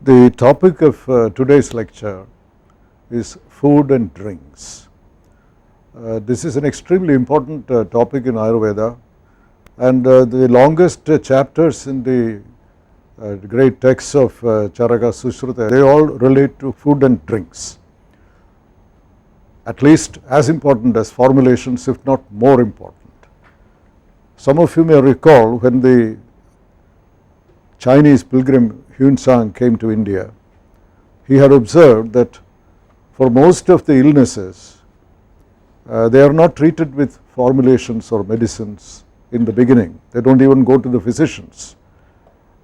The topic of today's lecture is food and drinks. This is an extremely important topic in Ayurveda, and the longest chapters in the great texts of Charaka Sushruta, they all relate to food and drinks, at least as important as formulations, if not more important. Some of you may recall when the Chinese pilgrim Hunsang came to India, he had observed that for most of the illnesses, they are not treated with formulations or medicines in the beginning. They do not even go to the physicians.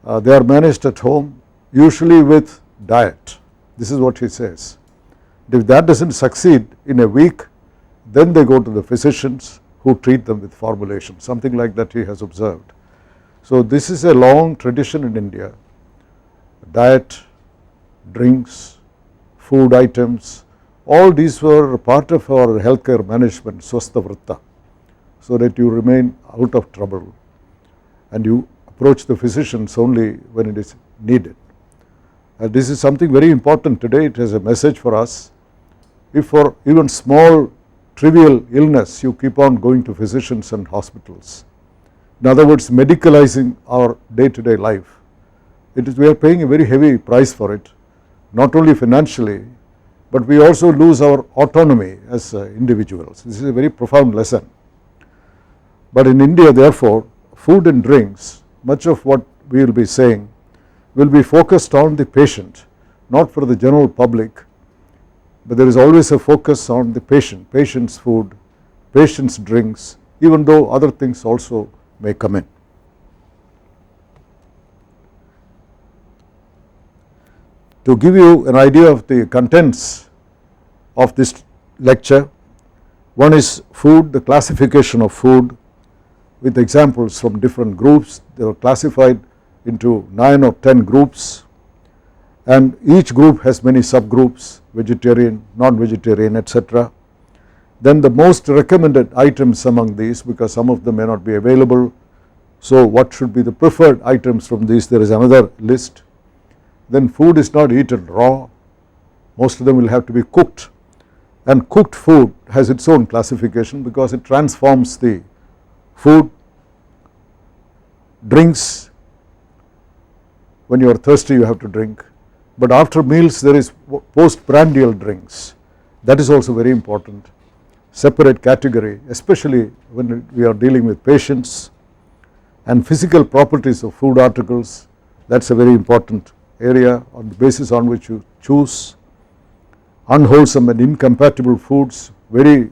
They are managed at home, usually with diet. This is what he says. If that does not succeed in a week, then they go to the physicians who treat them with formulation, something like that he has observed. So this is a long tradition in India. Diet, drinks, food items, all these were part of our healthcare management, swastha vritta, so that you remain out of trouble and you approach the physicians only when it is needed. This is something very important today. It has a message for us. If for even small trivial illness you keep on going to physicians and hospitals, in other words medicalizing our day-to-day life, we are paying a very heavy price for it, not only financially, but we also lose our autonomy as individuals. This is a very profound lesson. But in India, therefore, food and drinks, much of what we will be saying will be focused on the patient, not for the general public, but there is always a focus on the patient, patient's food, patient's drinks, even though other things also may come in. To give you an idea of the contents of this lecture, one is food, the classification of food, with examples from different groups. They were classified into 9 or 10 groups, and each group has many subgroups, vegetarian, non-vegetarian, etc. Then the most recommended items among these, because some of them may not be available, so what should be the preferred items from these, there is another list. Then food is not eaten raw, most of them will have to be cooked, and cooked food has its own classification because it transforms the food. Drinks, when you are thirsty you have to drink, but after meals there is postprandial drinks, that is also very important, separate category, especially when we are dealing with patients. And physical properties of food articles, that is a very important area on the basis on which you choose. Unwholesome and incompatible foods, very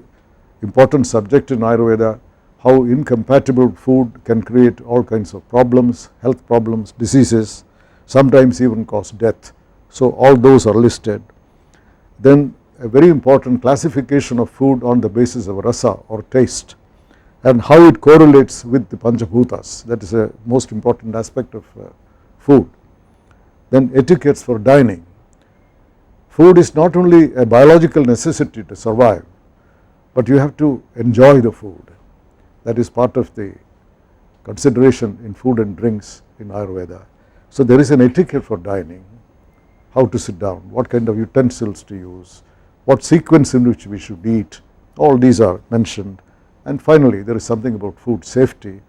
important subject in Ayurveda, how incompatible food can create all kinds of problems, health problems, diseases, sometimes even cause death. So all those are listed. Then a very important classification of food on the basis of rasa or taste, and how it correlates with the Panchabhutas, that is a most important aspect of food. Then etiquettes for dining. Food is not only a biological necessity to survive, but you have to enjoy the food. That is part of the consideration in food and drinks in Ayurveda. So there is an etiquette for dining, how to sit down, what kind of utensils to use, what sequence in which we should eat, all these are mentioned. And finally there is something about food safety,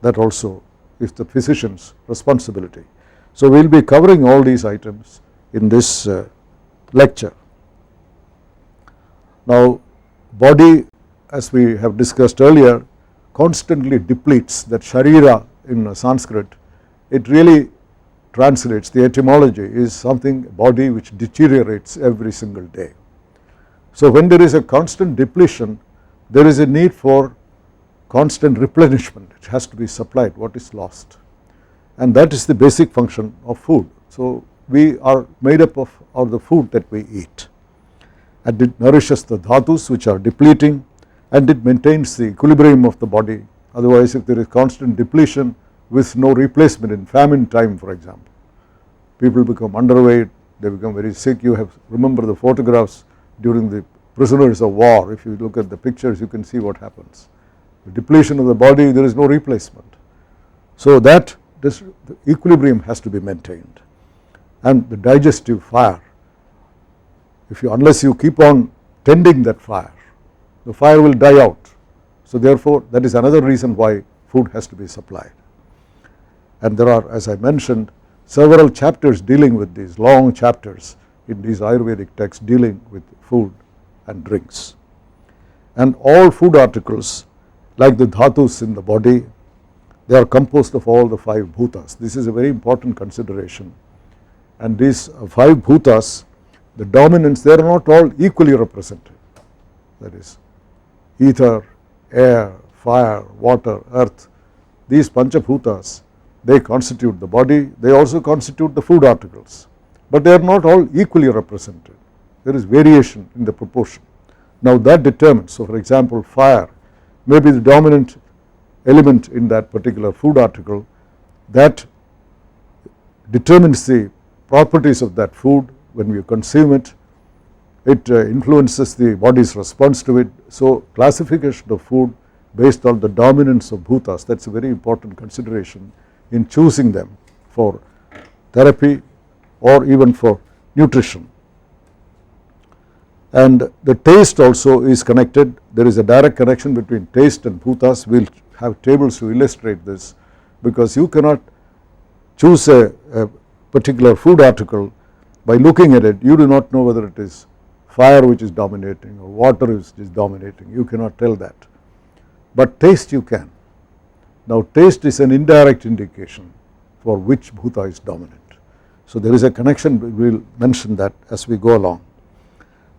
that also is the physician's responsibility. So we will be covering all these items in this lecture. Now body, as we have discussed earlier, constantly depletes. That sharira in Sanskrit, it really translates, the etymology is something, body which deteriorates every single day. So when there is a constant depletion, there is a need for constant replenishment. It has to be supplied what is lost, and that is the basic function of food. So we are made up of the food that we eat, and it nourishes the dhatus which are depleting, and it maintains the equilibrium of the body. Otherwise, if there is constant depletion with no replacement, in famine time for example, people become underweight, they become very sick. You have remember the photographs during the prisoners of war. If you look at the pictures, you can see what happens. The depletion of the body, there is no replacement. So that the equilibrium has to be maintained. and the digestive fire. Unless you keep on tending that fire, the fire will die out. So therefore, that is another reason why food has to be supplied. And there are, as I mentioned, several chapters dealing with these, long chapters in these Ayurvedic texts dealing with food and drinks. And all food articles, like the dhatus in the body, they are composed of all the 5 bhutas. This is a very important consideration. And these 5 bhutas, the dominants, they are not all equally represented. That is, ether, air, fire, water, earth. These panchabhutas, they constitute the body, they also constitute the food articles, but they are not all equally represented. There is variation in the proportion. Now that determines, so for example, fire may be the dominant element in that particular food article, that determines the properties of that food when we consume it. It influences the body's response to it. So classification of food based on the dominance of bhutas, that is a very important consideration in choosing them for therapy or even for nutrition. And the taste also is connected. There is a direct connection between taste and bhutas. We will have tables to illustrate this, because you cannot choose a particular food article by looking at it. You do not know whether it is fire which is dominating or water which is dominating. You cannot tell that, but taste you can. Now taste is an indirect indication for which bhuta is dominant. So there is a connection, we will mention that as we go along.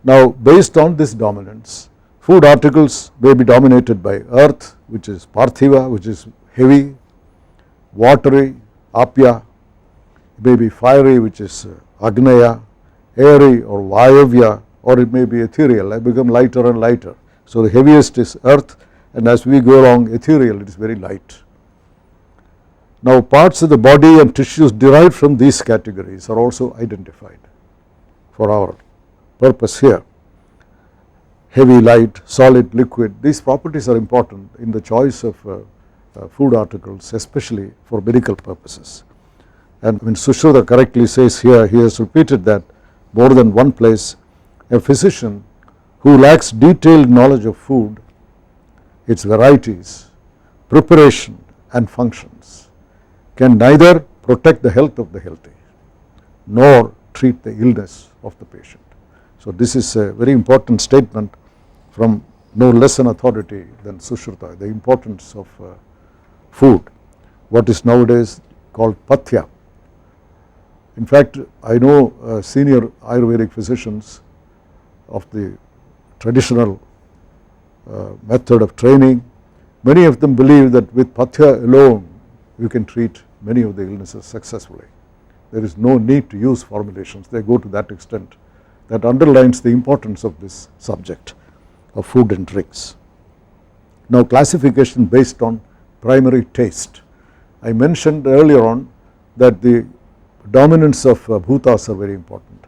Now based on this dominance, food articles may be dominated by earth, which is parthiva, which is heavy, watery, apya, may be fiery, which is agnaya, airy or vayavya, or it may be ethereal, become lighter and lighter. So the heaviest is earth, and as we go along ethereal, it is very light. Now parts of the body and tissues derived from these categories are also identified for our purpose here. Heavy, light, solid, liquid, these properties are important in the choice of food articles, especially for medical purposes. And when Sushruta correctly says here, he has repeated that more than one place, a physician who lacks detailed knowledge of food, its varieties, preparation and functions, can neither protect the health of the healthy nor treat the illness of the patient. So this is a very important statement from no less an authority than Sushruta, the importance of food, what is nowadays called pathya. In fact, I know senior Ayurvedic physicians of the traditional method of training. Many of them believe that with pathya alone you can treat many of the illnesses successfully. There is no need to use formulations. They go to that extent. That underlines the importance of this subject of food and drinks. Now classification based on primary taste. I mentioned earlier on that the dominance of bhutas are very important,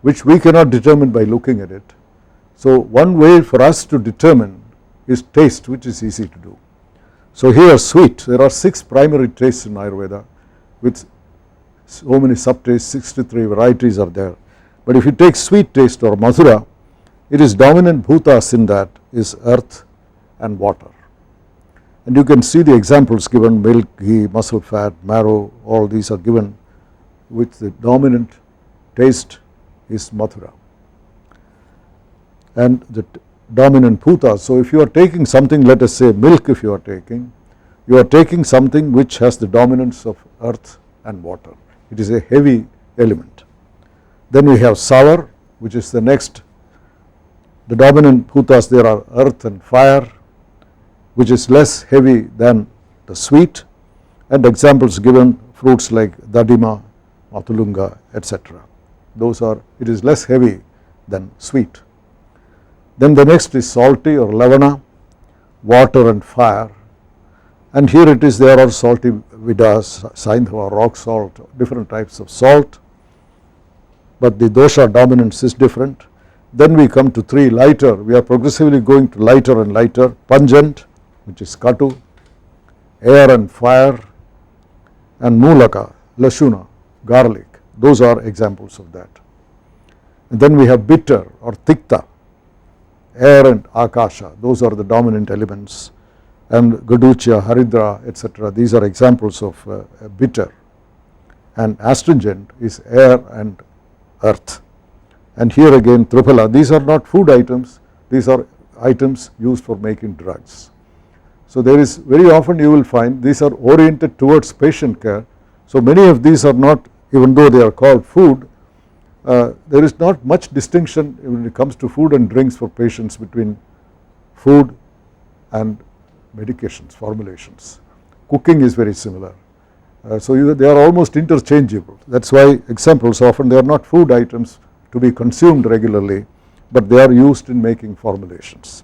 which we cannot determine by looking at it. So one way for us to determine is taste, which is easy to do. So here sweet, there are 6 primary tastes in Ayurveda with so many subtastes, 63 varieties are there. But if you take sweet taste or madhura, it is dominant bhutas in that is earth and water. And you can see the examples given, milk, ghee, muscle fat, marrow, all these are given with the dominant taste is madhura. And the dominant bhuta, so if you are taking something, let us say milk, if you are taking something which has the dominance of earth and water. It is a heavy element. Then we have sour, which is the next. The dominant bhutas there are earth and fire, which is less heavy than the sweet, and examples given fruits like dadima, matulunga, etc. Those are, it is less heavy than sweet. Then the next is salty or lavana, water and fire, and here it is there are salty vidas, saindhava, rock salt, different types of salt, but the dosha dominance is different. Then we come to 3 lighter, we are progressively going to lighter and lighter, pungent, which is katu, air and fire, and mulaka, lashuna, garlic. those are examples of that. And then we have bitter or tikta, air and akasha, those are the dominant elements, and gaduchya, haridra, etc. These are examples of bitter. And astringent is air and earth. And here again triphala, these are not food items, these are items used for making drugs. So there is very often you will find these are oriented towards patient care. So many of these are not, even though they are called food, there is not much distinction when it comes to food and drinks for patients between food and medications, formulations. Cooking is very similar. So they are almost interchangeable. That is why examples often they are not food items to be consumed regularly, but they are used in making formulations.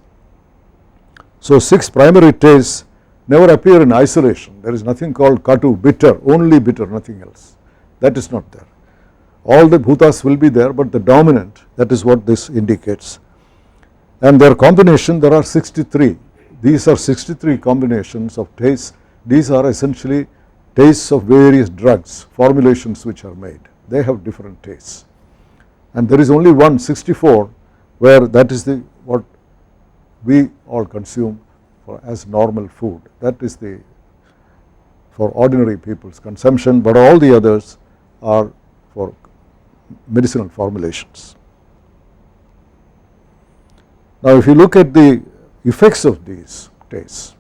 So 6 primary tastes never appear in isolation. There is nothing called katu, bitter, only bitter, nothing else. That is not there. All the bhutas will be there, but the dominant, that is what this indicates. And their combination, there are 63. These are 63 combinations of tastes. These are essentially tastes of various drugs, formulations which are made. They have different tastes. And there is only one, 64, where that is what we all consume as normal food. That is for ordinary people's consumption, but all the others are for medicinal formulations. Now if you look at the effects of these tastes,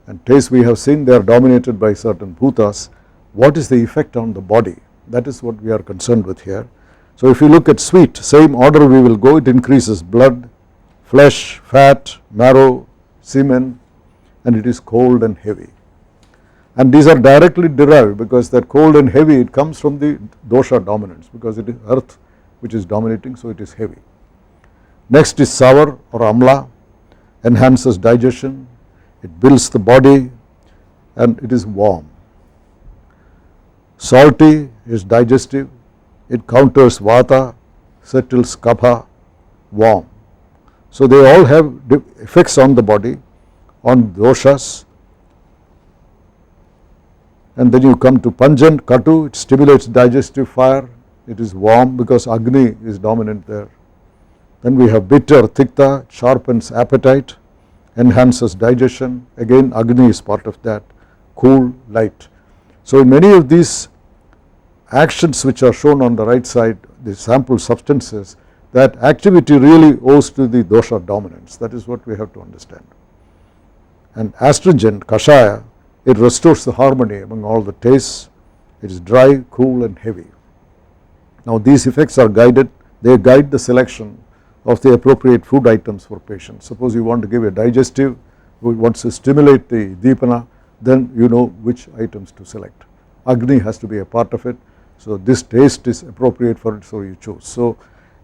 and tastes we have seen they are dominated by certain bhutas, what is the effect on the body? That is what we are concerned with here. So if you look at sweet, same order we will go, it increases blood, flesh, fat, marrow, semen, and it is cold and heavy. And these are directly derived because that cold and heavy, it comes from the dosha dominance, because it is earth which is dominating, so it is heavy. Next is sour or amla, enhances digestion, it builds the body, and it is warm. Salty is digestive, it counters vata, settles kapha, warm. So they all have effects on the body, on doshas. And then you come to pungent, katu, it stimulates digestive fire, it is warm because agni is dominant there. Then we have bitter, tikta, sharpens appetite, enhances digestion, again agni is part of that, cool, light. So in many of these actions which are shown on the right side, the sample substances, that activity really owes to the dosha dominance. That is what we have to understand. And astringent, kashaya, it restores the harmony among all the tastes. It is dry, cool and heavy. Now these effects are guided, they guide the selection of the appropriate food items for patients. Suppose you want to give a digestive, who wants to stimulate the deepana, then you know which items to select. Agni has to be a part of it, so this taste is appropriate for it, so you choose. So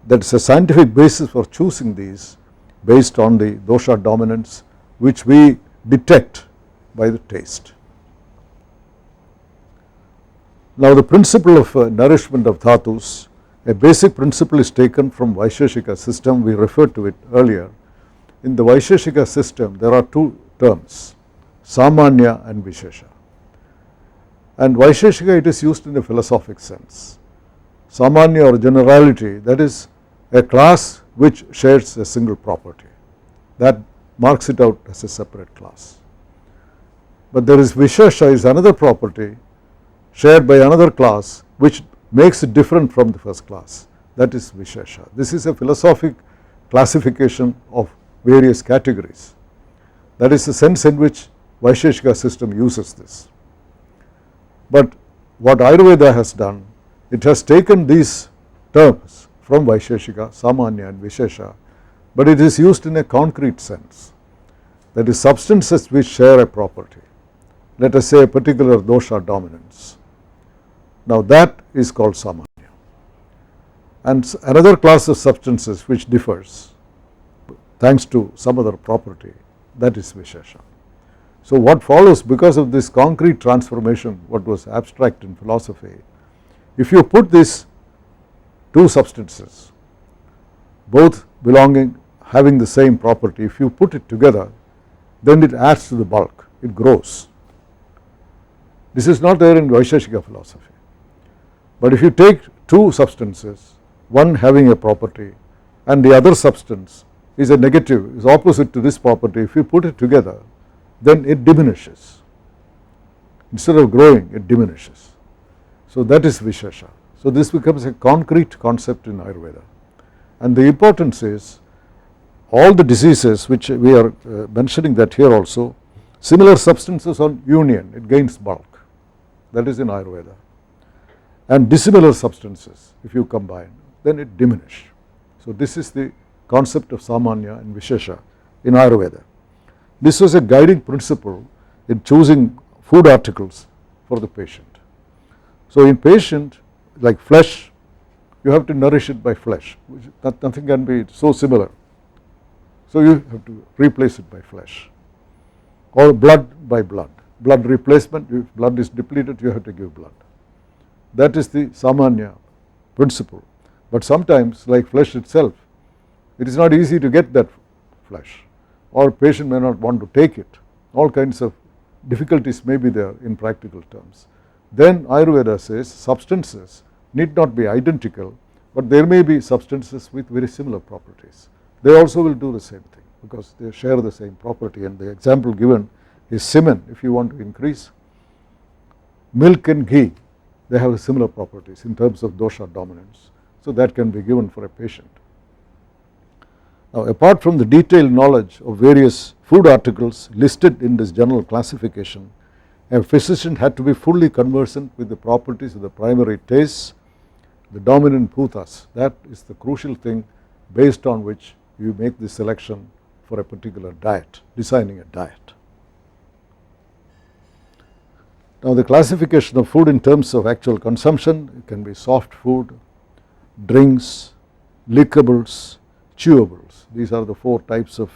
that is a scientific basis for choosing these based on the dosha dominance, which we detect by the taste. Now the principle of nourishment of dhatus, a basic principle is taken from Vaisheshika system, we referred to it earlier. In the Vaisheshika system there are two terms, Samanya and Vishesha. And Vaisheshika, it is used in a philosophic sense. Samanya or generality, that is a class which shares a single property, that marks it out as a separate class. But there is Vishesha, is another property shared by another class which makes it different from the first class, that is Vishesha. This is a philosophic classification of various categories. That is the sense in which Vaisheshika system uses this. But what Ayurveda has done, it has taken these terms from Vaisheshika, Samanya and Vishesha, but it is used in a concrete sense, that is substances which share a property, let us say a particular dosha dominance. Now that is called Samanya. And another class of substances which differs thanks to some other property, that is Vishesha. So what follows because of this concrete transformation, what was abstract in philosophy, if you put these two substances, both having the same property, if you put it together, then it adds to the bulk, it grows. This is not there in Vaisheshika philosophy. But if you take two substances, one having a property and the other substance is a negative, is opposite to this property, if you put it together, then it diminishes. Instead of growing, it diminishes. So that is Vishesha. So this becomes a concrete concept in Ayurveda. And the importance is all the diseases which we are mentioning that here also, similar substances on union, it gains bulk. That is in Ayurveda. And dissimilar substances, if you combine, then it diminish. So this is the concept of Samanya and Vishesha in Ayurveda. This was a guiding principle in choosing food articles for the patient. So in patient, like flesh, you have to nourish it by flesh, which nothing can be so similar. So you have to replace it by flesh, or blood by blood. Blood replacement, if blood is depleted, you have to give blood. That is the Samanya principle. But sometimes, like flesh itself, it is not easy to get that flesh, or patient may not want to take it. All kinds of difficulties may be there in practical terms. Then Ayurveda says substances need not be identical, but there may be substances with very similar properties. They also will do the same thing because they share the same property, and the example given is semen. If you want to increase milk and ghee, they have similar properties in terms of dosha dominance. So that can be given for a patient. Now, apart from the detailed knowledge of various food articles listed in this general classification, a physician had to be fully conversant with the properties of the primary tastes, the dominant bhutas. That is the crucial thing based on which you make the selection for a particular diet, designing a diet. Now, the classification of food in terms of actual consumption, it can be soft food, drinks, liquidables, chewables. These are the four types of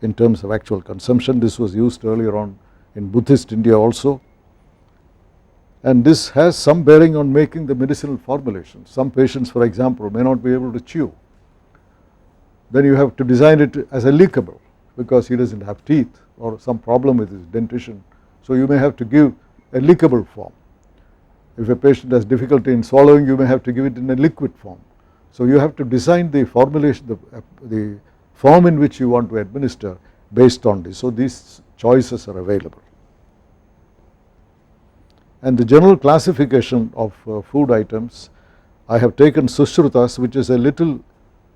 in terms of actual consumption. This was used earlier on in Buddhist India also, and this has some bearing on making the medicinal formulations. Some patients, for example, may not be able to chew. Then you have to design it as a lickable because he doesn't have teeth or some problem with his dentition. So you may have to give a lickable form. If a patient has difficulty in swallowing, you may have to give it in a liquid form. So you have to design the formulation, the form in which you want to administer based on this. So these choices are available. And the general classification of food items, I have taken Sushrutas, which is a little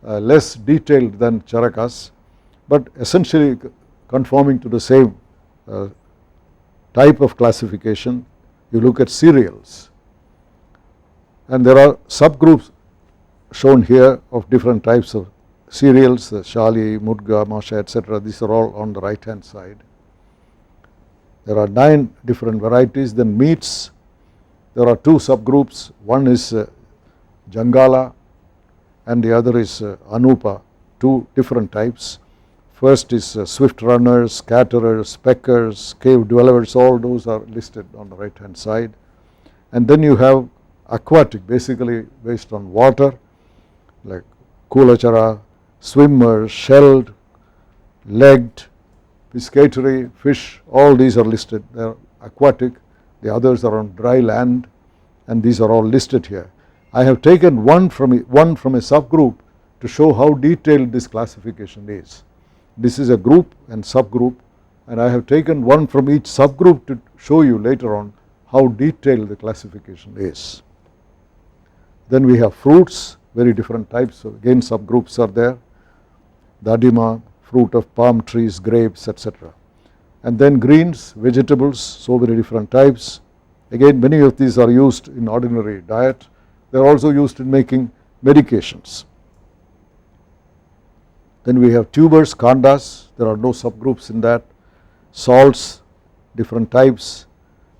less detailed than Charakas, but essentially conforming to the same type of classification. You look at cereals, and there are subgroups shown here of different types of cereals, shali, mudga, masha, etc. These are all on the right hand side. There are 9 different varieties. Then meats, there are 2 subgroups. One is Jangala and the other is Anupa, 2 different types. First is swift runners, scatterers, peckers, cave dwellers, all those are listed on the right hand side. And then you have aquatic, basically based on water, like kulachara, swimmers, shelled, legged, piscatory, fish, all these are listed. They are aquatic, the others are on dry land, and these are all listed here. I have taken one from a subgroup to show how detailed this classification is. This is a group and subgroup, and I have taken one from each subgroup to show you later on how detailed the classification is. Then we have fruits, very different types, so again subgroups are there. Dadima, fruit of palm trees, grapes, etc. And then greens, vegetables, so many different types. Again, many of these are used in ordinary diet. They are also used in making medications. Then we have tubers, khandas, there are no subgroups in that. Salts, different types.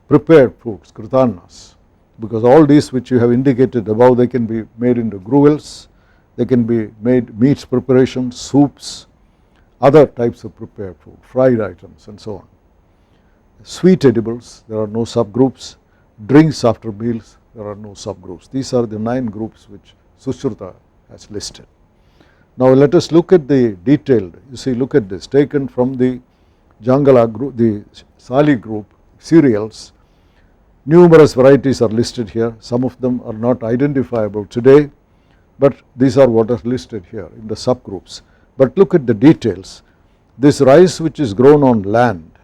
Prepared foods, kritannas, because all these which you have indicated above, they can be made into gruels, they can be made meats preparations, soups, other types of prepared food, fried items and so on. Sweet edibles, there are no subgroups. Drinks after meals, there are no subgroups. These are the 9 groups which Sushruta has listed. Now let us look at the detailed, you see, look at this, taken from the Jangala group, the Sali group, cereals. Numerous varieties are listed here. Some of them are not identifiable today, but these are what are listed here in the subgroups. But look at the details. This rice which is grown on land,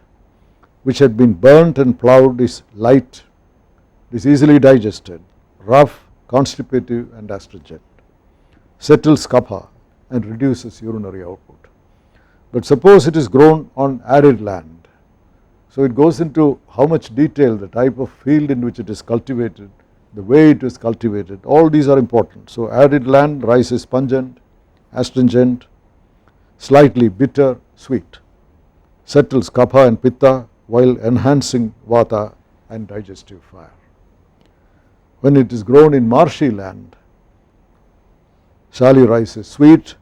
which had been burnt and ploughed, is light, is easily digested, rough, constipative and astringent, settles kapha and reduces urinary output. But suppose it is grown on arid land. So it goes into how much detail, the type of field in which it is cultivated, the way it is cultivated, all these are important. So arid land, rice is pungent, astringent, slightly bitter, sweet, settles kapha and pitta while enhancing vata and digestive fire. When it is grown in marshy land, shali rice is sweet,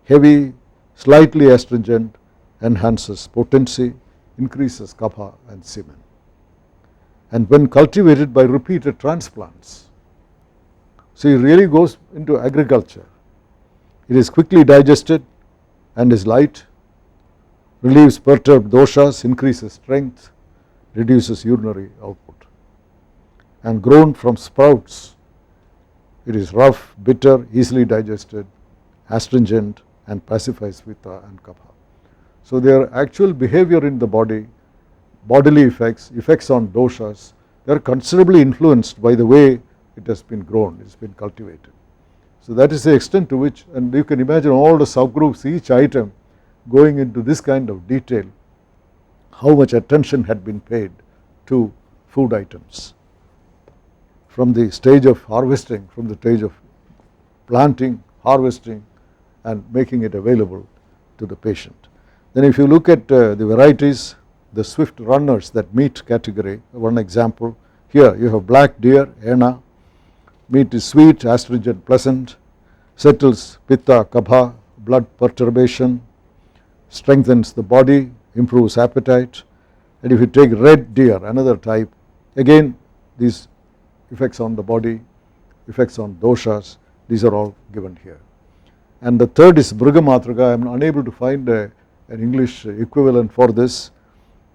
heavy, slightly astringent, enhances potency, increases kapha and semen. And when cultivated by repeated transplants, so it really goes into agriculture. It is quickly digested and is light, relieves perturbed doshas, increases strength, reduces urinary output. And grown from sprouts, it is rough, bitter, easily digested, astringent and pacifies vata and kapha. So their actual behavior in the body, bodily effects, effects on doshas, they are considerably influenced by the way it has been grown, it has been cultivated. So that is the extent to which, and you can imagine all the subgroups, each item going into this kind of detail, how much attention had been paid to food items from the stage of harvesting, from the stage of planting, harvesting and making it available to the patient. Then if you look at the varieties, the swift runners, that meat category, one example, here you have black deer, ena, meat is sweet, astringent, pleasant, settles pitta, kapha, blood perturbation, strengthens the body, improves appetite. And if you take red deer, another type, again these effects on the body, effects on doshas, these are all given here. And the third is Brugamatrika. I am unable to find an English equivalent for this.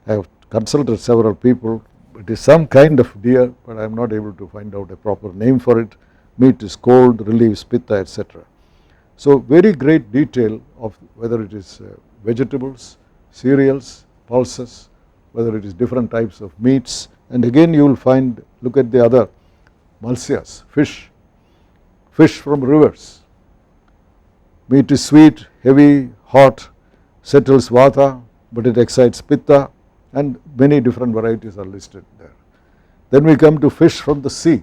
I have consulted several people. It is some kind of deer, but I am not able to find out a proper name for it. Meat is cold, relieves pitta, etc. So very great detail of whether it is vegetables, cereals, pulses, whether it is different types of meats. And again you will find, look at the other malsyas, fish from rivers. Meat is sweet, heavy, hot, settles vata, but it excites pitta, and many different varieties are listed there. Then we come to fish from the sea.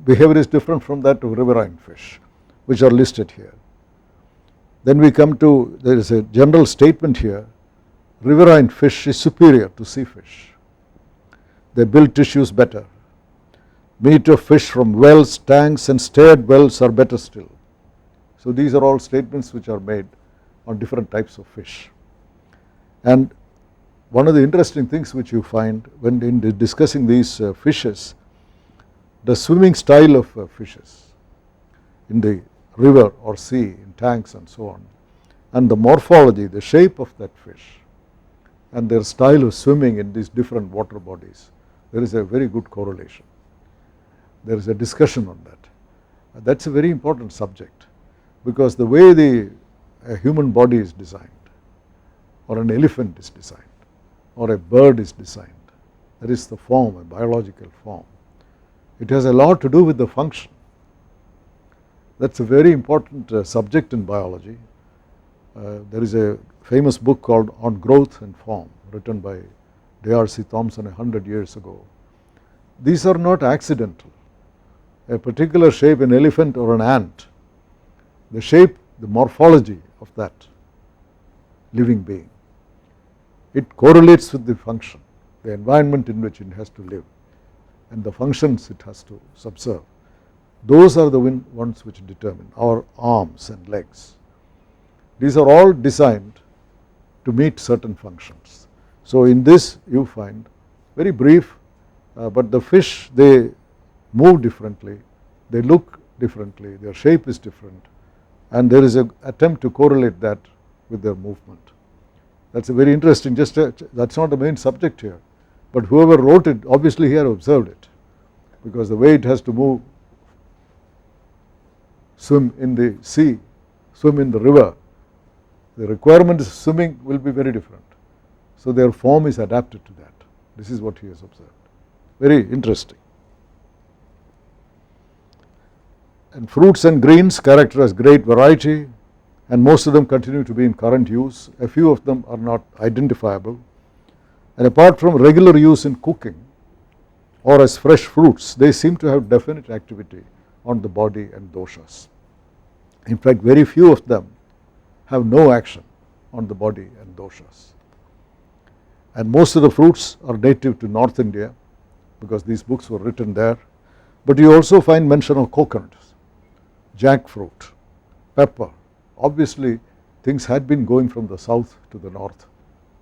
Behavior is different from that of riverine fish, which are listed here. Then we come to, there is a general statement here, riverine fish is superior to sea fish. They build tissues better. Meat of fish from wells, tanks and stirred wells are better still. So these are all statements which are made on different types of fish. And one of the interesting things which you find when in discussing these fishes, the swimming style of fishes in the river or sea, in tanks and so on, and the morphology, the shape of that fish and their style of swimming in these different water bodies, there is a very good correlation. There is a discussion on that. That is a very important subject, because the way the human body is designed, or an elephant is designed, or a bird is designed, that is the form, a biological form. It has a lot to do with the function. That is a very important subject in biology. There is a famous book called On Growth and Form, written by D.R.C. Thompson 100 years ago. These are not accidental. A particular shape, an elephant or an ant, the shape, the morphology of that living being, it correlates with the function, the environment in which it has to live and the functions it has to subserve. Those are the ones which determine our arms and legs. These are all designed to meet certain functions. So in this you find, very brief, but the fish, they move differently, they look differently, their shape is different, and there is an attempt to correlate that with their movement. That is a very interesting, that is not the main subject here, but whoever wrote it obviously he had observed it, because the way it has to move, swim in the sea, swim in the river, the requirement of swimming will be very different. So their form is adapted to that. This is what he has observed. Very interesting. And fruits and greens characterize great variety, and most of them continue to be in current use. A few of them are not identifiable. And apart from regular use in cooking or as fresh fruits, they seem to have definite activity on the body and doshas. In fact, very few of them have no action on the body and doshas. And most of the fruits are native to North India, because these books were written there. But you also find mention of coconut, jackfruit, pepper. Obviously things had been going from the south to the north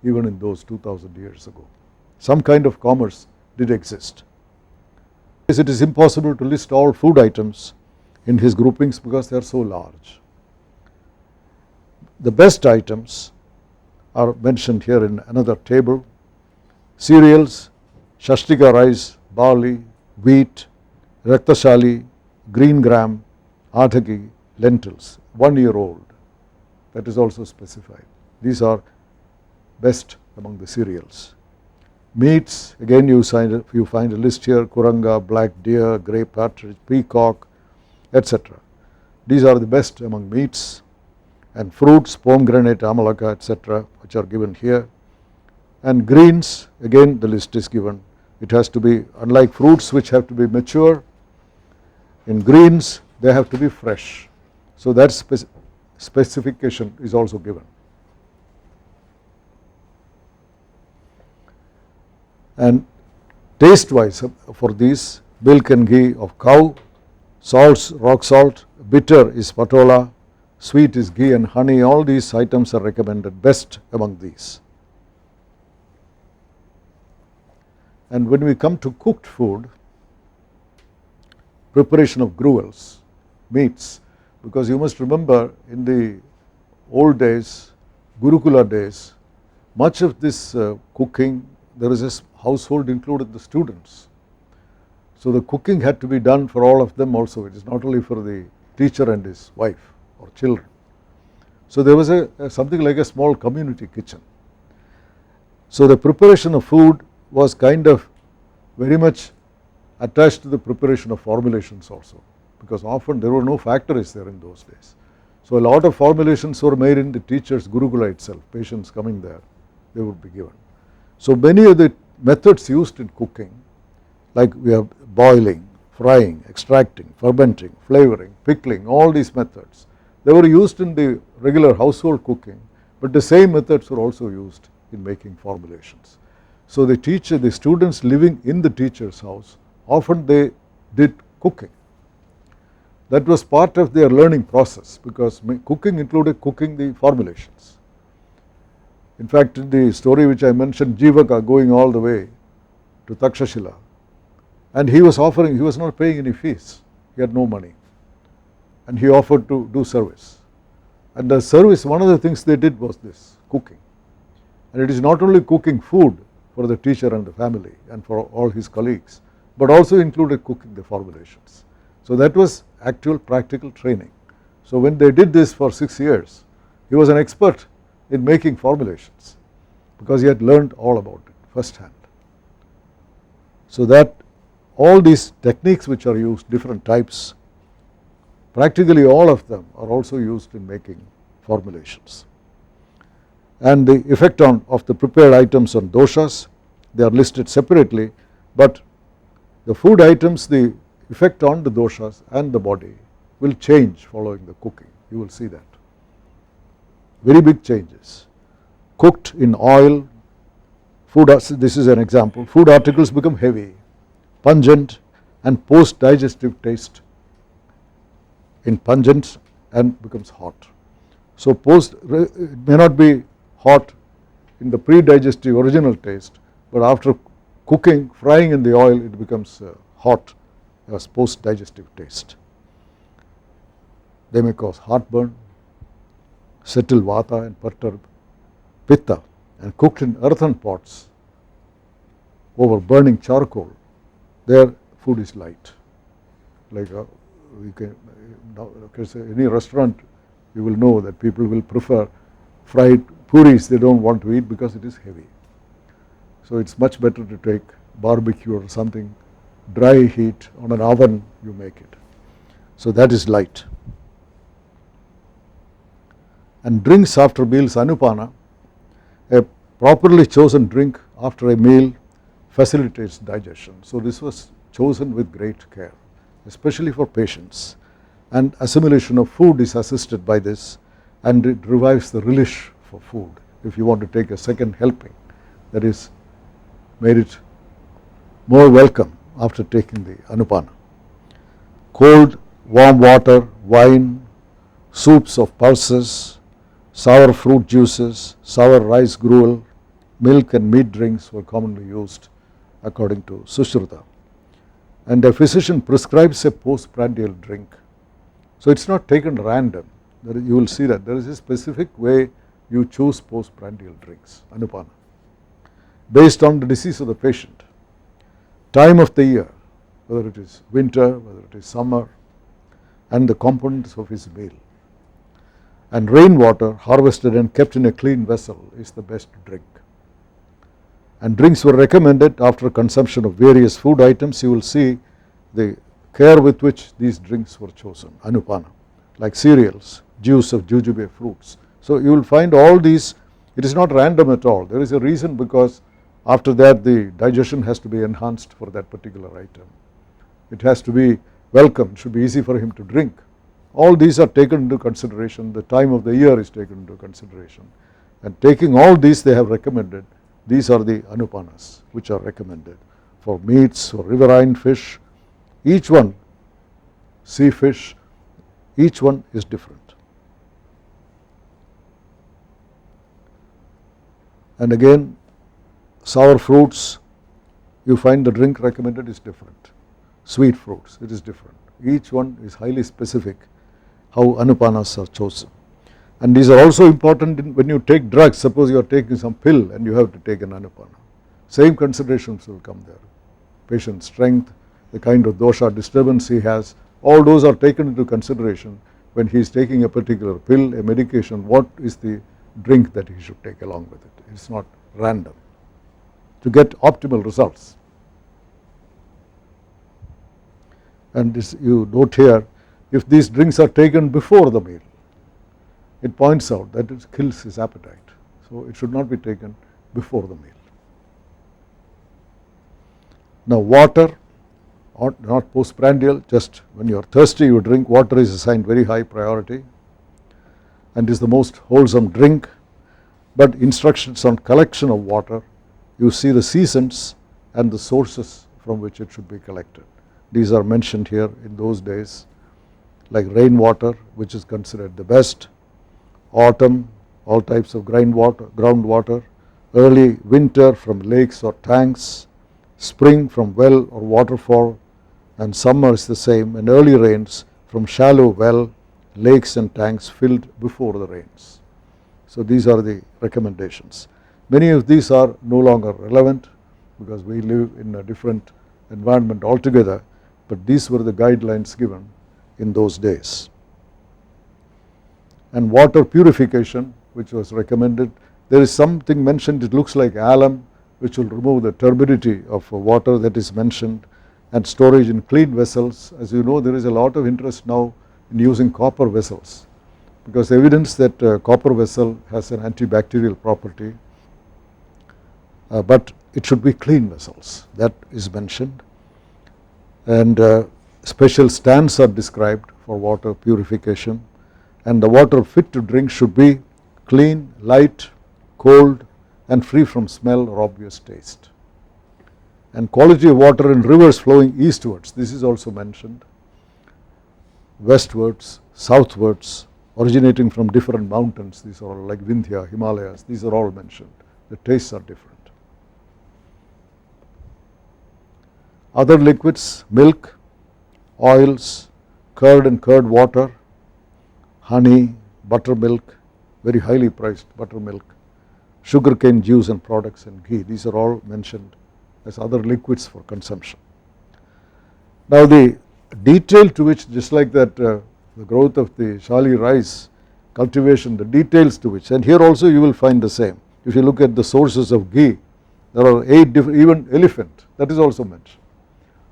even in those 2000 years ago. Some kind of commerce did exist. It is impossible to list all food items in his groupings because they are so large. The best items are mentioned here in another table: cereals, shashtika rice, barley, wheat, raktashali, green gram, ataki, lentils, 1 year old. That is also specified. These are best among the cereals. Meats, again you find a list here: kuranga, black deer, grey partridge, peacock, etc. These are the best among meats. And fruits, pomegranate, amalaka, etc., which are given here. And greens, again the list is given. It has to be, unlike fruits which have to be mature, in greens they have to be fresh. So that specification is also given. And taste wise for these: milk and ghee of cow, salts, rock salt, bitter is patola, sweet is ghee and honey. All these items are recommended best among these. And when we come to cooked food, preparation of gruels, meats, because you must remember in the old days, Gurukula days, much of this cooking, there is a household included the students. So the cooking had to be done for all of them also. It is not only for the teacher and his wife or children. So there was something like a small community kitchen. So the preparation of food was kind of very much attached to the preparation of formulations also, because often there were no factories there in those days. So a lot of formulations were made in the teacher's Gurukula itself. Patients coming there, they would be given. So many of the methods used in cooking, like we have boiling, frying, extracting, fermenting, flavoring, pickling, all these methods, they were used in the regular household cooking, but the same methods were also used in making formulations. So the students living in the teacher's house, often they did cooking. That was part of their learning process, because cooking included cooking the formulations. In fact, in the story which I mentioned, Jivaka going all the way to Takshashila, and he was not paying any fees, he had no money, and he offered to do service. And the service, one of the things they did was this, cooking. And it is not only cooking food for the teacher and the family and for all his colleagues, but also included cooking the formulations. So that was actual practical training. So when they did this for 6 years, he was an expert in making formulations, because he had learned all about it firsthand. So that all these techniques which are used, different types, practically all of them are also used in making formulations. And the effect of the prepared items on doshas, they are listed separately, but the food items, the effect on the doshas and the body will change following the cooking. You will see that. Very big changes. Cooked in oil, this is an example, food articles become heavy, pungent, and post-digestive taste in pungent and becomes hot. So it may not be hot in the pre-digestive original taste, but after cooking, frying in the oil, it becomes hot as post-digestive taste. They may cause heartburn, settle vata and perturb pitta, and cooked in earthen pots over burning charcoal, their food is light. Like we can, any restaurant, you will know that people will prefer fried puris, they don't want to eat because it is heavy. So it's much better to take barbecue or something, dry heat on an oven, you make it. So that is light. And drinks after meals, anupana, a properly chosen drink after a meal facilitates digestion. So this was chosen with great care, especially for patients. And assimilation of food is assisted by this, and it revives the relish for food. If you want to take a second helping, that is made it more welcome after taking the anupana. Cold, warm water, wine, soups of pulses, sour fruit juices, sour rice gruel, milk and meat drinks were commonly used according to Sushruta. And a physician prescribes a postprandial drink. So it's not taken random. You will see that there is a specific way you choose postprandial drinks, anupana, based on the disease of the patient, time of the year, whether it is winter, whether it is summer, and the components of his meal. And rainwater harvested and kept in a clean vessel is the best drink. And drinks were recommended after consumption of various food items. You will see the care with which these drinks were chosen, anupana, like cereals, juice of jujube fruits. So you will find all these, it is not random at all. There is a reason, because after that the digestion has to be enhanced for that particular item. It has to be welcome, it should be easy for him to drink. All these are taken into consideration, the time of the year is taken into consideration. And taking all these, they have recommended, these are the anupanas which are recommended for meats, for riverine fish, each one, sea fish, each one is different. And again, sour fruits, you find the drink recommended is different. Sweet fruits, it is different. Each one is highly specific how anupanas are chosen. And these are also important when you take drugs. Suppose you are taking some pill and you have to take an anupana. Same considerations will come there. Patient's strength, the kind of dosha disturbance he has, all those are taken into consideration when he is taking a particular pill, a medication, what is the drink that he should take along with it. It is not random to get optimal results. And this, you note here, if these drinks are taken before the meal, it points out that it kills his appetite. So it should not be taken before the meal. Now water, not postprandial, just when you are thirsty you drink, water is assigned very high priority and is the most wholesome drink. But instructions on collection of water, you see the seasons and the sources from which it should be collected. These are mentioned here in those days, like rainwater, which is considered the best, autumn, all types of groundwater, early winter from lakes or tanks, spring from well or waterfall, and summer is the same, and early rains from shallow well, lakes and tanks filled before the rains. So these are the recommendations. Many of these are no longer relevant because we live in a different environment altogether, but these were the guidelines given in those days. And water purification, which was recommended, there is something mentioned, it looks like alum, which will remove the turbidity of water that is mentioned, and storage in clean vessels. As you know, there is a lot of interest now in using copper vessels, because evidence that copper vessel has an antibacterial property, but it should be clean vessels, that is mentioned. And special stands are described for water purification, and the water fit to drink should be clean, light, cold, and free from smell or obvious taste. And quality of water in rivers flowing eastwards, this is also mentioned, westwards, southwards, originating from different mountains, these are all like Vindhya, Himalayas, these are all mentioned, the tastes are different. Other liquids, milk, oils, curd and curd water, honey, buttermilk, very highly priced buttermilk, sugarcane juice and products, and ghee, these are all mentioned as other liquids for consumption. Now the detail to which, just like that the growth of the shali rice cultivation, the details to which, and here also you will find the same. If you look at the sources of ghee, there are 8 different, even elephant, that is also mentioned.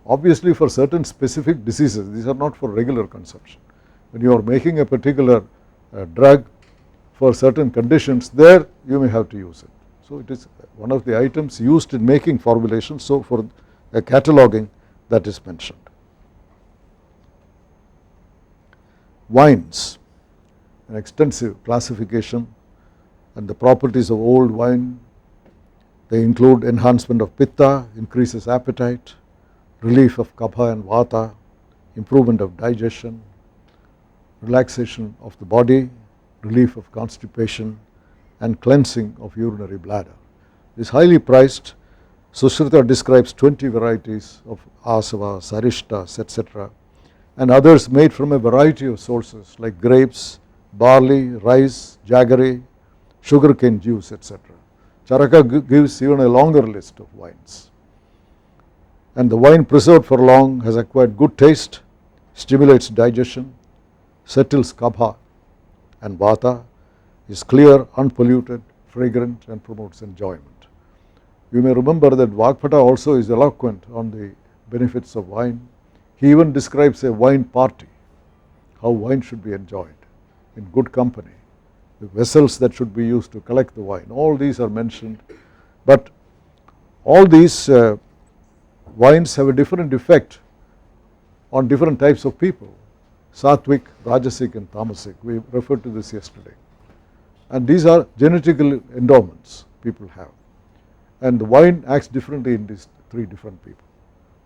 Obviously for certain specific diseases, these are not for regular consumption. When you are making a particular drug for certain conditions, there you may have to use it. So it is one of the items used in making formulations, so for a cataloging that is mentioned. Wines, an extensive classification, and the properties of old wine. They include enhancement of pitta, increases appetite, relief of kapha and vata, improvement of digestion, relaxation of the body, relief of constipation, and cleansing of urinary bladder. It is highly priced. Sushrita describes 20 varieties of asava, sarishtas, etc., and others made from a variety of sources like grapes, barley, rice, jaggery, sugarcane juice, etc. Charaka gives even a longer list of wines. And the wine preserved for long has acquired good taste, stimulates digestion, settles kapha and vata, is clear, unpolluted, fragrant, and promotes enjoyment. You may remember that Vagpata also is eloquent on the benefits of wine. He even describes a wine party, how wine should be enjoyed in good company, the vessels that should be used to collect the wine, all these are mentioned. But all these wines have a different effect on different types of people, Sattvic, Rajasic and Tamasic. We referred to this yesterday. And these are genetical endowments people have. And the wine acts differently in these 3 different people.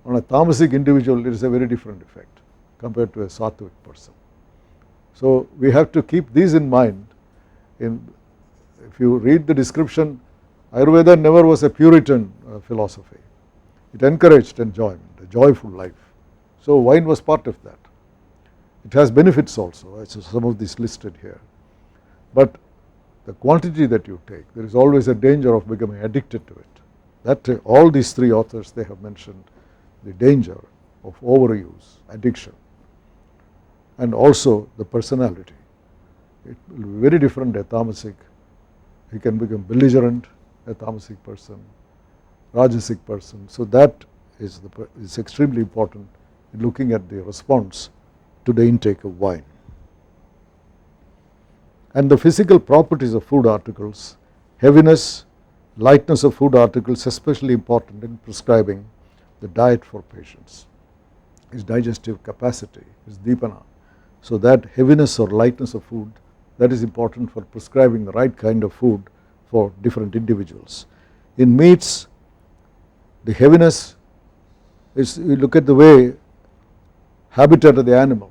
On a Tamasic individual, it is a very different effect compared to a Sattvic person. So we have to keep these in mind. If you read the description, Ayurveda never was a Puritan philosophy. It encouraged enjoyment, a joyful life. So wine was part of that. It has benefits also, as some of these listed here. But the quantity that you take, there is always a danger of becoming addicted to it. That all these 3 authors, they have mentioned the danger of overuse, addiction, and also the personality. It will be very different a Tamasic. He can become belligerent, a Tamasic person, Rajasic person. So that is extremely important in looking at the response to the intake of wine. And the physical properties of food articles, heaviness, lightness of food articles, especially important in prescribing the diet for patients, his digestive capacity, his dipana. So that heaviness or lightness of food, that is important for prescribing the right kind of food for different individuals. In meats, the heaviness is, you look at the way habitat of the animal,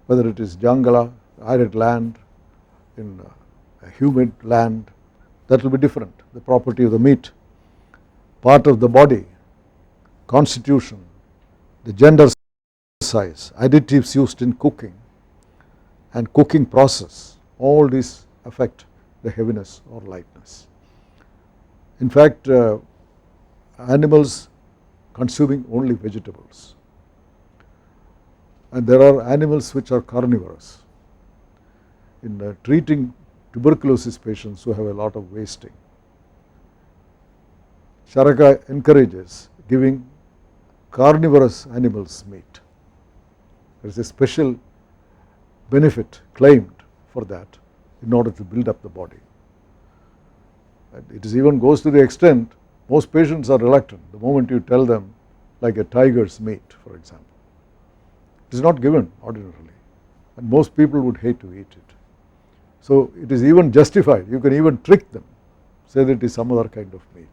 whether it is jungala, arid land, in a humid land, that will be different. The property of the meat, part of the body, constitution, the gender size, additives used in cooking and cooking process, all these affect the heaviness or lightness. In fact, animals consuming only vegetables, and there are animals which are carnivorous. In treating tuberculosis patients who have a lot of wasting, Charaka encourages giving carnivorous animals meat. There is a special benefit claimed for that in order to build up the body. And it is even goes to the extent, most patients are reluctant the moment you tell them, like a tiger's meat, for example. It is not given ordinarily, and most people would hate to eat it. So it is even justified, you can even trick them, say that it is some other kind of meat.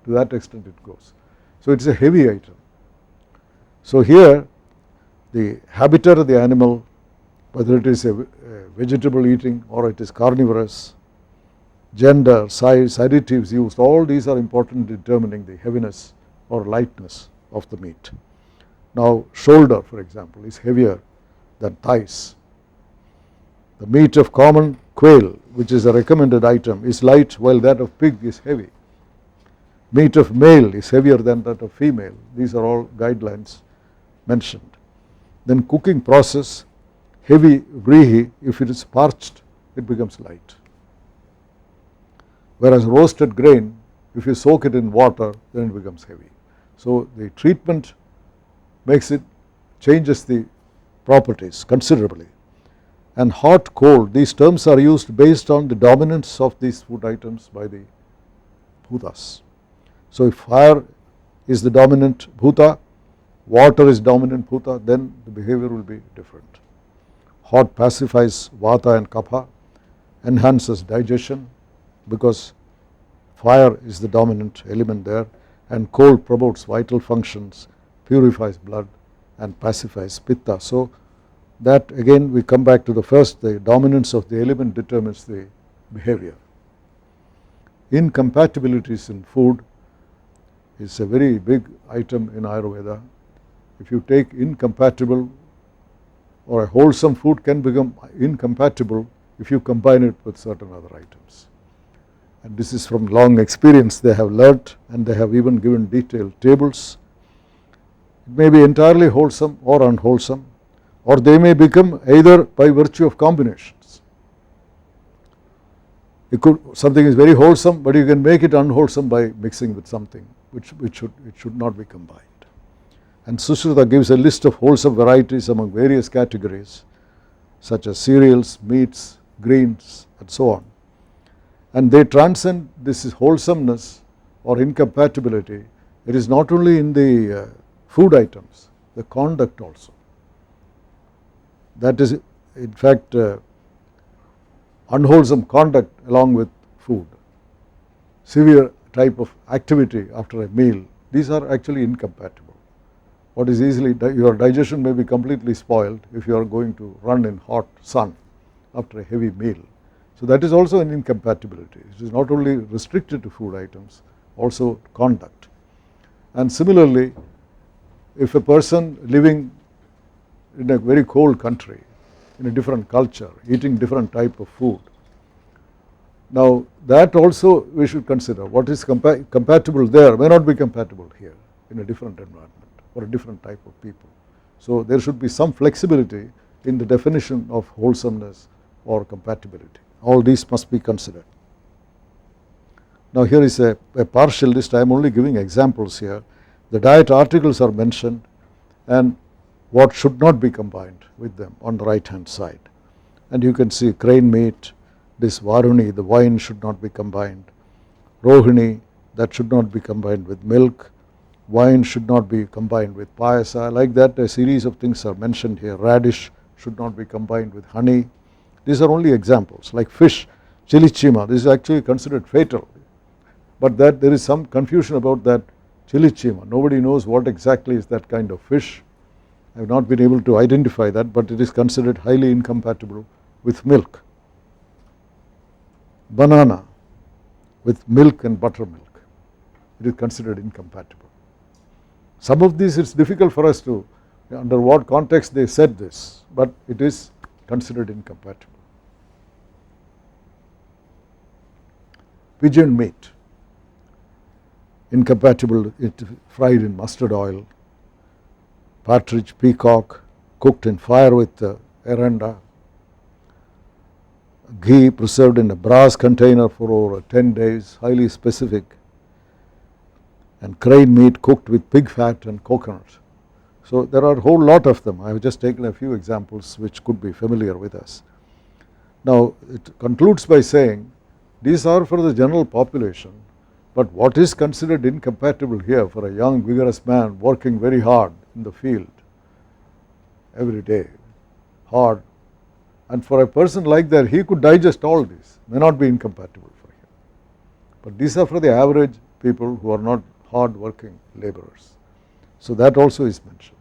To that extent it goes. So it is a heavy item. So here the habitat of the animal, whether it is a vegetable eating or it is carnivorous, gender, size, additives used, all these are important in determining the heaviness or lightness of the meat. Now shoulder, for example, is heavier than thighs. The meat of common quail, which is a recommended item, is light, while that of pig is heavy. meat of male is heavier than that of female. These are all guidelines mentioned. Then cooking process, heavy vrihi, if it is parched, it becomes light. Whereas roasted grain, if you soak it in water, then it becomes heavy. So the treatment makes it, changes the properties considerably. And hot, cold, these terms are used based on the dominance of these food items by the bhutas. So if fire is the dominant bhuta, water is dominant bhuta, then the behavior will be different. Hot pacifies vata and kapha, enhances digestion because fire is the dominant element there, and cold promotes vital functions, purifies blood and pacifies pitta. So that again we come back to the first, the dominance of the element determines the behavior. Incompatibilities in food is a very big item in Ayurveda. If you take incompatible, or a wholesome food can become incompatible if you combine it with certain other items. And this is from long experience they have learnt, and they have even given detailed tables. It may be entirely wholesome or unwholesome, or they may become either by virtue of combinations. Something is very wholesome, but you can make it unwholesome by mixing with something which should not be combined. And Sushruta gives a list of wholesome varieties among various categories such as cereals, meats, greens and so on. And they transcend this wholesomeness or incompatibility. It is not only in the food items, the conduct also. That is in fact unwholesome conduct along with food, severe type of activity after a meal, these are actually incompatible. What is easily, your digestion may be completely spoiled if you are going to run in hot sun after a heavy meal. So that is also an incompatibility. It is not only restricted to food items, also conduct. And similarly, if a person living in a very cold country, in a different culture, eating different type of food, now that also we should consider. What is compatible there may not be compatible here in a different environment for a different type of people. So there should be some flexibility in the definition of wholesomeness or compatibility. All these must be considered. Now here is a partial list. I am only giving examples here. The diet articles are mentioned and what should not be combined with them on the right hand side. And you can see crane meat, this varuni, the wine should not be combined. Rohini, that should not be combined with milk. Wine should not be combined with payasa. Like that, a series of things are mentioned here. Radish should not be combined with honey. These are only examples. Like fish, chili chima, this is actually considered fatal. But that there is some confusion about that chili chima. Nobody knows what exactly is that kind of fish. I have not been able to identify that, but it is considered highly incompatible with milk. Banana with milk and buttermilk, it is considered incompatible. Some of these it's difficult for us to, under what context they said this, but it is considered incompatible. Pigeon meat, incompatible, it fried in mustard oil. Partridge, peacock, cooked in fire with eranda. Ghee preserved in a brass container for over 10 days, highly specific. And crane meat cooked with pig fat and coconut. So there are a whole lot of them. I have just taken a few examples which could be familiar with us. Now it concludes by saying these are for the general population, but what is considered incompatible here for a young vigorous man working very hard in the field every day, hard, and for a person like that he could digest all these, may not be incompatible for him. But these are for the average people who are not hard working laborers. So that also is mentioned.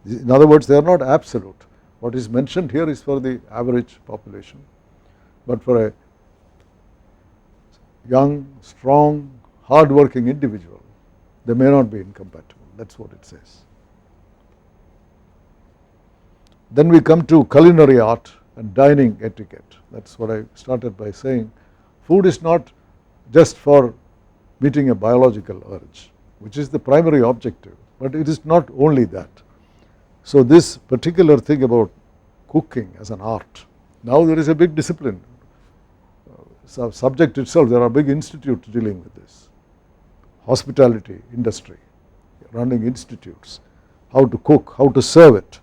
In other words, they are not absolute. What is mentioned here is for the average population, but for a young, strong, hard working individual, they may not be incompatible. That is what it says. Then we come to culinary art and dining etiquette. That is what I started by saying. Food is not just for meeting a biological urge, which is the primary objective, but it is not only that. So this particular thing about cooking as an art, now there is a big discipline, subject itself, there are big institutes dealing with this, hospitality industry, running institutes, how to cook, how to serve it,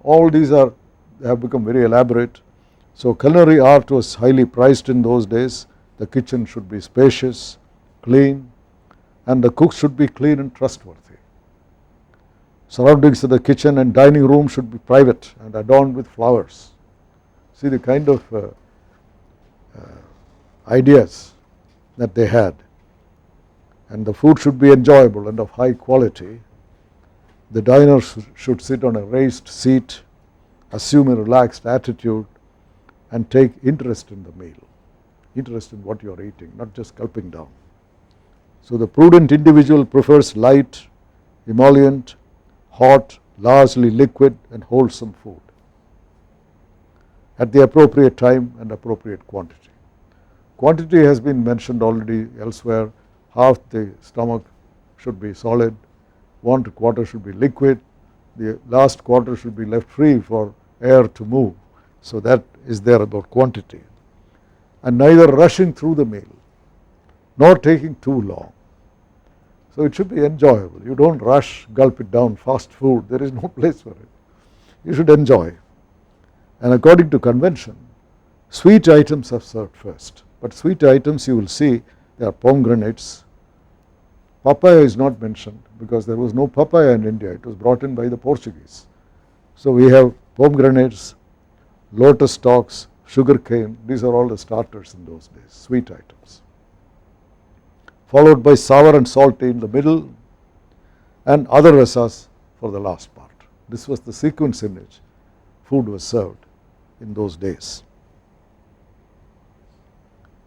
all these they have become very elaborate. So culinary art was highly prized in those days. The kitchen should be spacious, clean, and the cook should be clean and trustworthy. Surroundings of the kitchen and dining room should be private and adorned with flowers. See the kind of ideas that they had. And the food should be enjoyable and of high quality. The diners should sit on a raised seat, assume a relaxed attitude, and take interest in the meal, interest in what you are eating, not just gulping down. So the prudent individual prefers light, emollient, hot, largely liquid and wholesome food at the appropriate time and appropriate quantity. Quantity has been mentioned already elsewhere. Half the stomach should be solid, 1/4 should be liquid, the last quarter should be left free for air to move. So that is there about quantity, and neither rushing through the meal nor taking too long. So it should be enjoyable. You don't rush, gulp it down. Fast food, there is no place for it. You should enjoy. And according to convention, sweet items are served first. But sweet items, you will see, there are pomegranates. Papaya is not mentioned because there was no papaya in India. It was brought in by the Portuguese. So we have pomegranates, lotus stalks, sugar cane. These are all the starters in those days, sweet items. Followed by sour and salty in the middle, and other rasas for the last part. This was the sequence in which food was served in those days.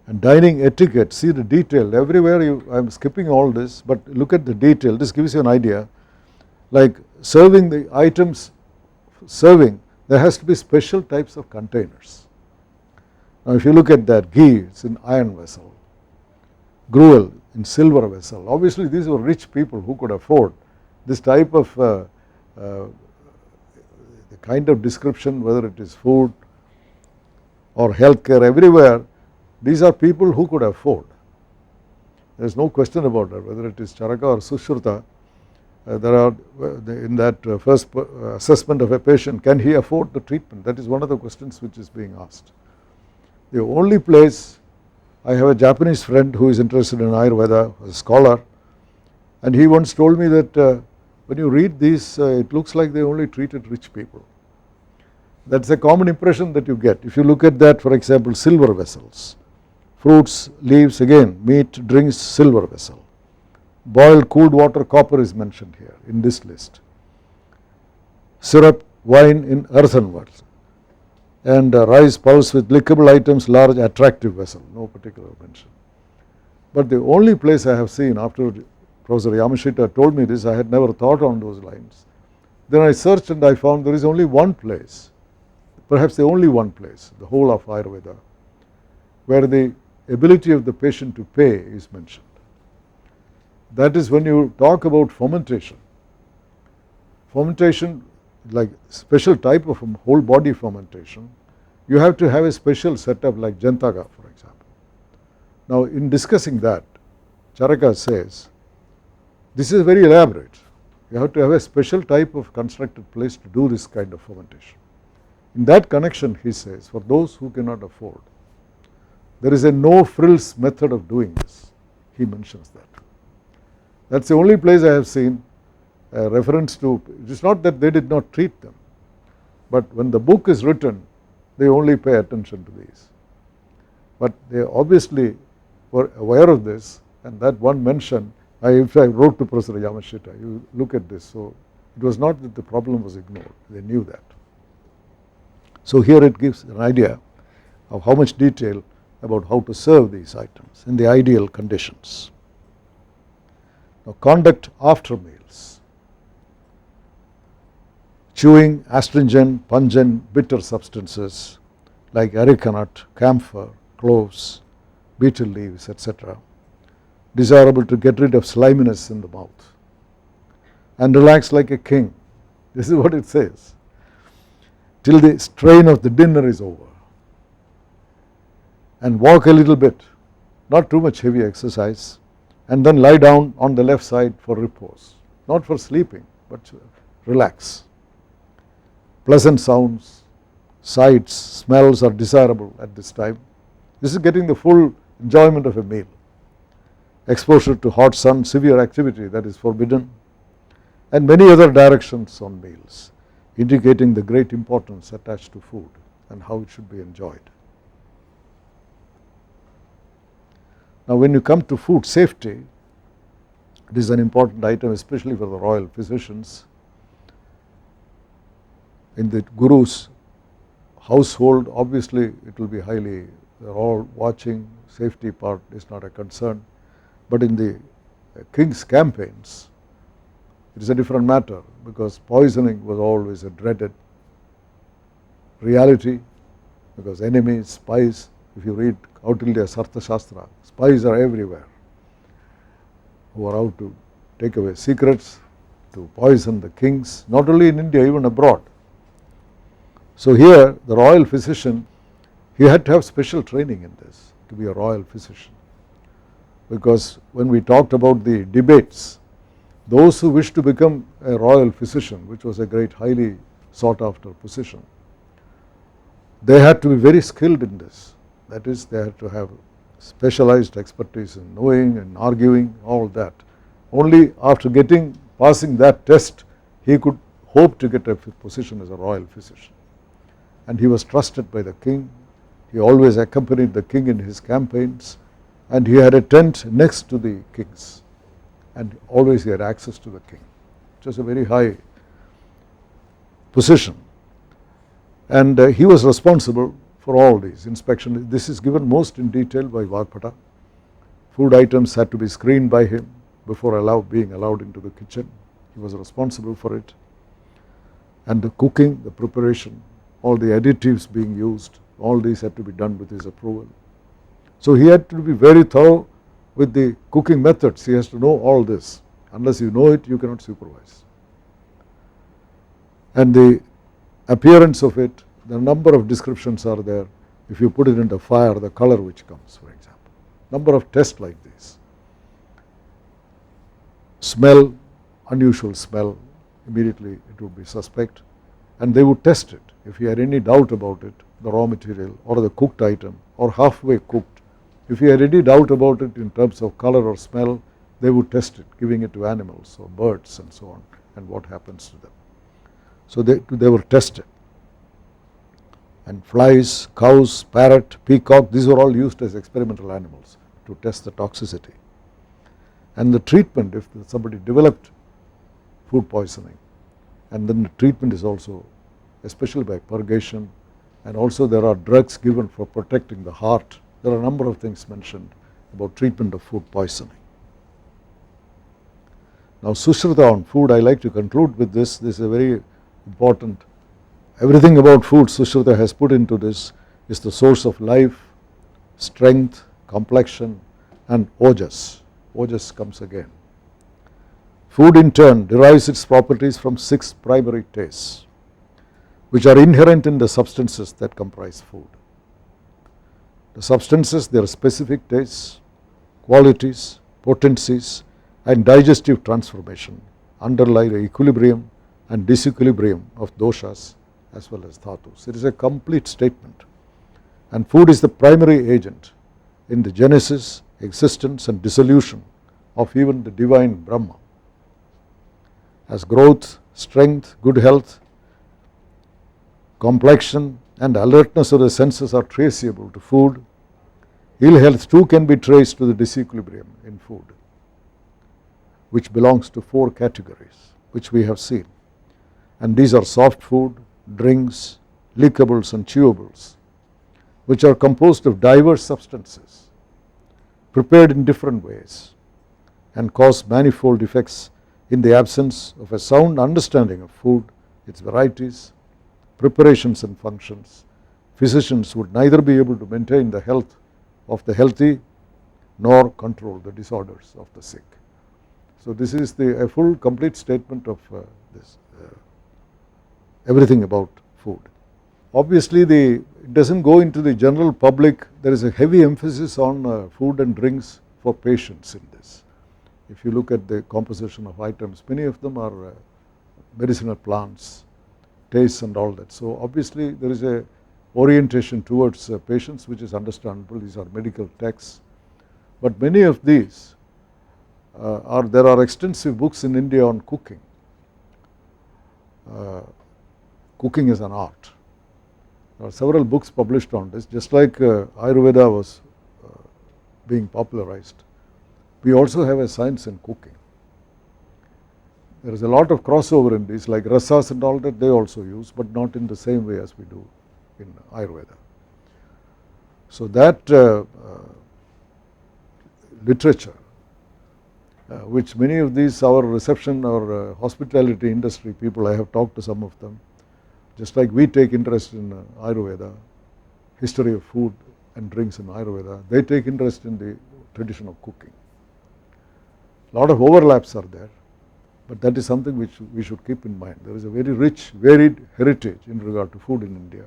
And dining etiquette, see the detail everywhere. I am skipping all this, but look at the detail. This gives you an idea. Like serving the items, there has to be special types of containers. Now if you look at that, ghee, it's in iron vessel, gruel in silver vessel. Obviously these were rich people who could afford this type of the kind of description, whether it is food or healthcare, everywhere. These are people who could afford. There is no question about that, whether it is Charaka or Sushruta. There are in that first assessment of a patient, can he afford the treatment? That is one of the questions which is being asked. The only place, I have a Japanese friend who is interested in Ayurveda, a scholar, and he once told me that when you read these, it looks like they only treated rich people. That is a common impression that you get. If you look at that, for example, silver vessels, fruits, leaves, again, meat, drinks, silver vessel. Boiled cooled water, copper is mentioned here in this list. Syrup, wine in earthen vessel. And rice, pulse with lickable items, large attractive vessel, no particular mention. But the only place I have seen, after Professor Yamashita told me this, I had never thought on those lines. Then I searched and I found there is only one place, perhaps the only one place, the whole of Ayurveda, where the ability of the patient to pay is mentioned. That is when you talk about fermentation. Fermentation, like special type of whole body fermentation, you have to have a special setup like Jantaka, for example. Now in discussing that, Charaka says, this is very elaborate. You have to have a special type of constructed place to do this kind of fermentation. In that connection, he says, for those who cannot afford, there is a no frills method of doing this. He mentions that. That is the only place I have seen a reference to. It is not that they did not treat them, but when the book is written, they only pay attention to these. But they obviously were aware of this, and that one mention, I wrote to Professor Yamashita, you look at this. So it was not that the problem was ignored, they knew that. So here it gives an idea of how much detail about how to serve these items in the ideal conditions. Now conduct after meals. Chewing astringent, pungent, bitter substances like areca nut, camphor, cloves, betel leaves, etc. desirable to get rid of sliminess in the mouth, and relax like a king. This is what it says. Till the strain of the dinner is over, and walk a little bit, not too much heavy exercise, and then lie down on the left side for repose, not for sleeping, but to relax. Pleasant sounds, sights, smells are desirable at this time. This is getting the full enjoyment of a meal. Exposure to hot sun, severe activity that is forbidden, and many other directions on meals, indicating the great importance attached to food and how it should be enjoyed. Now, when you come to food safety, it is an important item, especially for the royal physicians. In the guru's household, obviously it will be highly, they are all watching, safety part is not a concern, but in the king's campaigns, it is a different matter, because poisoning was always a dreaded reality, because enemies, spies, if you read Kautilya's Arthashastra, spies are everywhere, who are out to take away secrets, to poison the kings, not only in India, even abroad. So here the royal physician, he had to have special training in this to be a royal physician, because when we talked about the debates, those who wished to become a royal physician, which was a great highly sought after position, they had to be very skilled in this. That is, they had to have specialized expertise in knowing and arguing, all that. Only after passing that test, he could hope to get a position as a royal physician. And he was trusted by the king. He always accompanied the king in his campaigns, and he had a tent next to the king's, and always he had access to the king. It was a very high position, and he was responsible for all these inspection. This is given most in detail by Vagpata. Food items had to be screened by him before being allowed into the kitchen. He was responsible for it, and the cooking, the preparation, all the additives being used, all these had to be done with his approval. So he had to be very thorough with the cooking methods. He has to know all this. Unless you know it, you cannot supervise. And the appearance of it, the number of descriptions are there. If you put it into fire, the color which comes, for example. Number of tests like this. Smell, unusual smell, immediately it would be suspect, and they would test it. If you had any doubt about it, the raw material or the cooked item or halfway cooked, if you had any doubt about it in terms of color or smell, they would test it, giving it to animals or birds and so on, and what happens to them. So they were tested. And flies, cows, parrot, peacock, these were all used as experimental animals to test the toxicity. And the treatment, if somebody developed food poisoning, and then the treatment is also, especially by purgation, and also there are drugs given for protecting the heart. There are a number of things mentioned about treatment of food poisoning. Now, Sushruta on food, I like to conclude with this. This is a very important, everything about food Sushruta has put into this is the source of life, strength, complexion, and ojas. Ojas comes again. Food in turn derives its properties from 6 primary tastes, which are inherent in the substances that comprise food. The substances, their specific tastes, qualities, potencies, and digestive transformation underlie the equilibrium and disequilibrium of doshas as well as dhatus. It is a complete statement, and food is the primary agent in the genesis, existence, and dissolution of even the divine Brahma. As growth, strength, good health, complexion, and alertness of the senses are traceable to food, ill health too can be traced to the disequilibrium in food, which belongs to 4 categories, which we have seen. And these are soft food, drinks, lickables, and chewables, which are composed of diverse substances, prepared in different ways, and cause manifold effects in the absence of a sound understanding of food, its varieties, preparations, and functions. Physicians would neither be able to maintain the health of the healthy nor control the disorders of the sick. So this is a full complete statement of this everything about food. Obviously it does not go into the general public. There is a heavy emphasis on food and drinks for patients in this. If you look at the composition of items, many of them are medicinal plants, tastes and all that. So obviously there is a orientation towards patients, which is understandable. These are medical texts, but many of these there are extensive books in India on cooking. Cooking is an art. There are several books published on this, just like Ayurveda was being popularized. We also have a science in cooking. There is a lot of crossover in these, like rasas and all that they also use, but not in the same way as we do in Ayurveda. So that literature, which many of these our reception or hospitality industry people, I have talked to some of them, just like we take interest in Ayurveda, history of food and drinks in Ayurveda, they take interest in the tradition of cooking. A lot of overlaps are there, but that is something which we should keep in mind. There is a very rich, varied heritage in regard to food in India.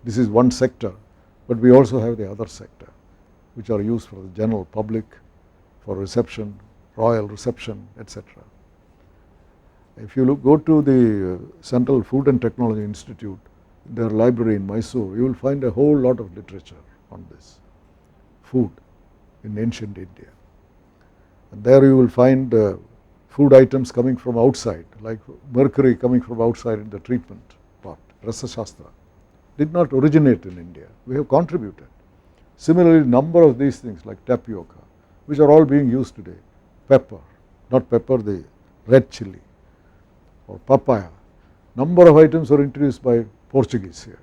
This is one sector, but we also have the other sector, which are used for the general public, for reception, royal reception, etc. If you go to the Central Food and Technology Institute, their library in Mysore, you will find a whole lot of literature on this, food in ancient India. And there you will find food items coming from outside, like mercury coming from outside in the treatment part. Rasa Shastra did not originate in India. We have contributed. Similarly, number of these things like tapioca, which are all being used today, pepper, not pepper, the red chili, or papaya. Number of items are introduced by Portuguese here.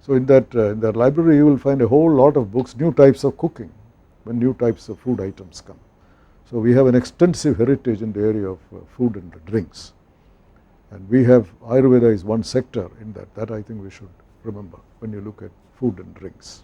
So in their library you will find a whole lot of books, new types of cooking, when new types of food items come. So we have an extensive heritage in the area of food and drinks, and we have Ayurveda is one sector in that. That I think we should remember when you look at food and drinks.